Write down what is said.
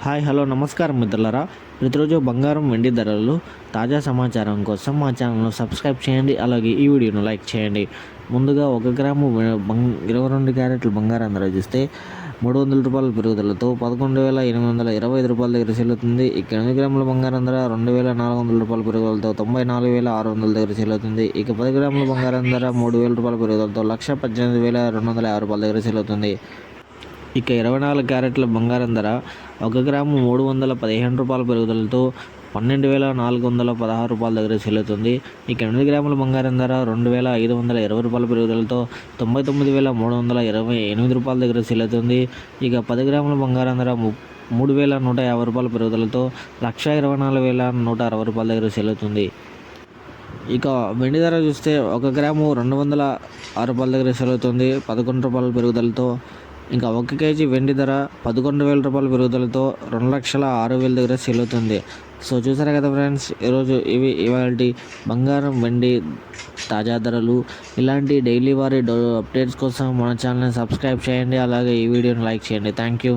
Hi hello నమస్కారం మిత్రులారా. ప్రతిరోజు బంగారం వెండి ధరలు తాజా సమాచారం కోసం మా ఛానల్ను సబ్స్క్రైబ్ చేయండి. అలాగే ఈ వీడియోను లైక్ చేయండి. ముందుగా 1 గ్రాము 22 క్యారెట్ల బంగారం ధర చూస్తే ₹300 పెరుగుదలతో 11,825 రూపాయల దగ్గర చెల్లుతుంది. ఇక 8 గ్రాముల బంగారం ధర ₹2,400 పెరుగుదలతో 94,600 దగ్గర చెల్లుతుంది. ఇక 10 గ్రాముల బంగారం ధర ₹3,000 పెరుగుదలతో 1,18,206 రూపాయల దగ్గర చెల్లుతుంది. ఇక 24 క్యారెట్ల బంగారం ధర 1 గ్రాము ₹315 పెరుగుదలతో 12,416 రూపాయల దగ్గర చెల్లుతుంది. ఇక 8 గ్రాముల బంగారం ధర ₹2,520 పెరుగుదలతో 99,328 రూపాయల దగ్గర చెల్లుతుంది. ఇక 10 గ్రాముల బంగారం ధర ₹3,150 పెరుగుదలతో 1,24,160 రూపాయల దగ్గర చెల్లుతుంది. ఇక వెండి ధర చూస్తే 1 గ్రాము ₹206 దగ్గర చెల్లుతుంది, ₹11 పెరుగుదలతో. ఇంకా 1 కేజీ వెండి ధర ₹11,000 పెరుగుదలతో 2,06,000 దగ్గర చెల్లుతుంది. సో చూసారు కదా ఫ్రెండ్స్, ఈరోజు ఇవాల్టి బంగారం వెండి తాజా ధరలు. ఇలాంటి డైలీ వారి అప్డేట్స్ కోసం మన ఛానల్ని సబ్స్క్రైబ్ చేయండి. అలాగే ఈ వీడియోని లైక్ చేయండి. Thank you.